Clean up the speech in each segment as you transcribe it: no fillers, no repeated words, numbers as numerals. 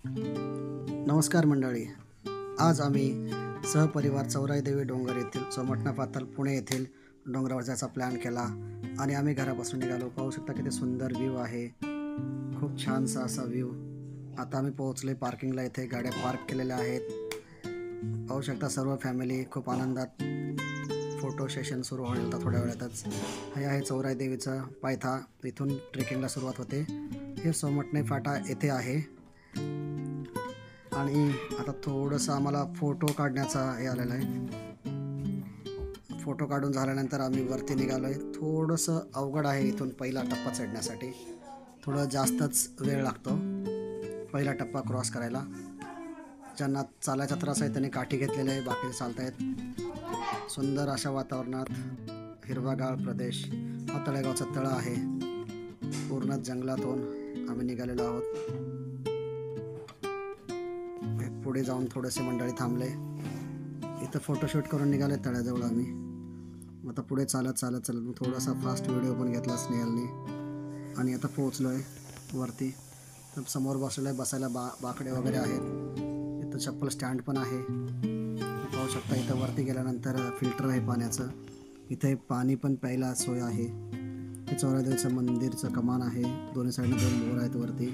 नमस्कार मंडळी. आज आम्ही सहपरिवार चौराईदेवी डोंगर येथील सोमटणा पातळ पुणे येथील डोंगरावर जायचा प्लॅन केला आणि आम्ही घरापासून निघालो. पाहू शकता किती सुंदर व्ह्यू आहे, खूप छानसा असा व्ह्यू. आता आम्ही पोहोचले पार्किंगला. इथे गाड्या पार्क केलेल्या आहेत. पाहू शकता सर्व फॅमिली खूप आनंदात. फोटो सेशन सुरू होईल आता थोड्या वेळातच. हे आहे चौराईदेवीचा पायथा. इथून ट्रेकिंगला सुरुवात होते. हे सोमटणे फाटा येथे आहे आणि आता थोडंसं आम्हाला फोटो काढण्याचा हे आलेला आहे. फोटो काढून झाल्यानंतर आम्ही वरती निघालो आहे. थोडंसं अवघड आहे इथून पहिला टप्पा चढण्यासाठी. थोडं जास्तच वेळ लागतो पहिला टप्पा क्रॉस करायला. ज्यांना चालायचा त्रास आहे त्यांनी काठी घेतलेले आहे, बाकी चालत आहेत. सुंदर अशा वातावरणात हिरवागार प्रदेश. हा तळेगावचा तळ आहे. पूर्ण जंगलातून आम्ही निघालेलो आहोत. पुढे जाऊन थोडेसे मंडळी थांबले. इथं फोटोशूट करून निघाले तळ्याजवळ आम्ही. आता पुढे चालत चालत थोडासा फास्ट व्हिडिओ पण घेतला स्नेहलने आणि आता पोहोचलो आहे वरती. तर समोर बसलेलं आहे, बसायला बाकडे वगैरे आहेत. इथं चप्पल स्टँड पण आहे. पाहू शकता इथं वरती गेल्यानंतर फिल्टर आहे पाण्याचं. इथे पाणी पण प्यायला सोय आहे. हे चौरादेवीचं मंदिरचं कमान आहे. दोन्ही साईडने 2 मोर आहेत वरती.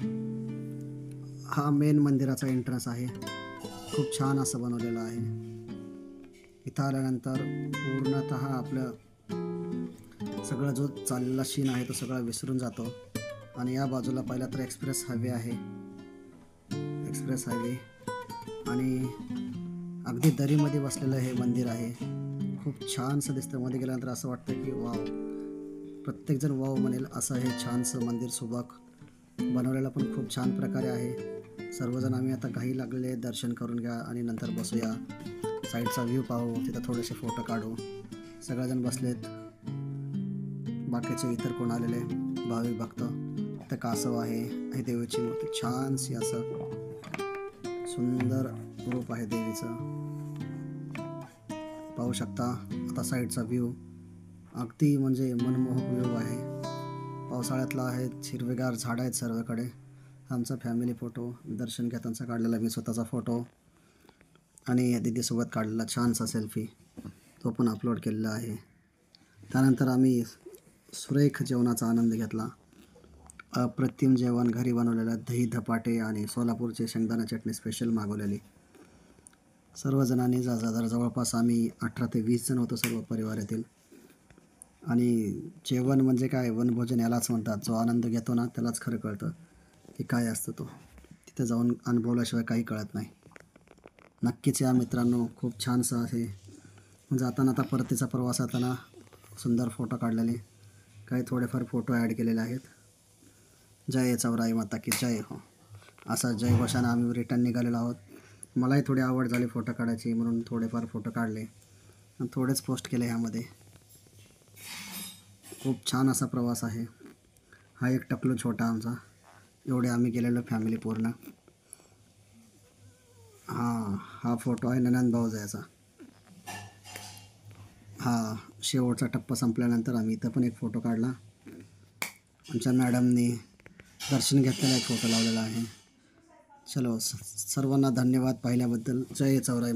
हा मेन मंदिराचा एंट्रन्स आहे. खूप छान असं बनवलेलं आहे. इथं आल्यानंतर पूर्णतः आपलं सगळं जो चाललेला सीन आहे तो सगळा विसरून जातो. आणि या बाजूला पहिला तर एक्सप्रेस हायवे आहे. एक्सप्रेस हायवे आणि अगदी दरीमध्ये बसलेलं हे मंदिर आहे. खूप छानसं दिसतं. मध्ये गेल्यानंतर असं वाटतं की वाव, प्रत्येकजण वाव म्हणेल असं हे छानसं मंदिर सुबक बनवलेलं पण खूप छान प्रकारे आहे. सर्वजण आम्ही आता घाई लागलेले, दर्शन करून घ्या आणि नंतर बसूया, साईडचा व्ह्यू पाहू, तिथं थोडेसे फोटो काढू. सगळेजण बसलेत. बाकीचे इतर कोण आलेले भाविक भक्त. इथं कासव आहे. ही देवीची मूर्ती छानशी असं सुंदर रूप आहे देवीचं. पाहू शकता आता साईडचा व्ह्यू अगदी म्हणजे मनमोहक व्ह्यू आहे. पावसाळ्यातला आहे. हिरवेगार झाडं आहेत सर्वकडे. आमचा फॅमिली फोटो दर्शन घेताना काढलेला मी स्वतःचा फोटो आणि दीदीसोबत काढलेला छानसा सेल्फी, तो पण अपलोड केलेला आहे. त्यानंतर आम्ही सुरेख जेवणाचा आनंद घेतला. अप्रतिम जेवण घरी बनवलेलं, दही धपाटे आणि सोलापूरचे शेंगदाणा चटणी स्पेशल मागवलेली. सर्वजणांनी जवळपास आम्ही 18 ते 20 जण होतो सर्व परिवारातील. आणि जेवण म्हणजे काय, वनभोजन यालाच म्हणतात. जो आनंद घेतो ना त्यालाच खरं कळतं की काय असतं तो. तिथे जाऊन अनुभवल्याशिवाय काही कळत नाही. नक्कीच या मित्रांनो. खूप छानसं आहे. जाताना आता परतीचा प्रवास जाताना सुंदर फोटो काढलेले, काही थोडेफार फोटो ॲड केलेले आहेत. जय चौराई माता की जय हो, असा जयघोषानं आम्ही रिटर्न निघालेलो आहोत. मलाही थोडी आवड झाली फोटो काढायची म्हणून थोडेफार फोटो काढले आणि थोडेच पोस्ट केले ह्यामध्ये. खूप छान असा प्रवास आहे. हा एक टकलू छोटा आमचा. एवढे आम्ही गेलेलो फॅमिली पूर्ण. हा फोटो आहे ननंद भाऊजाचा. शेवटचा टप्पा संपल्यानंतर आम्ही इथं पण एक फोटो काढला. आमच्या मॅडमनी दर्शन घेतलेला एक फोटो लावलेला आहे. चलो, सर्वांना धन्यवाद पाहिल्याबद्दल. जय चौराई.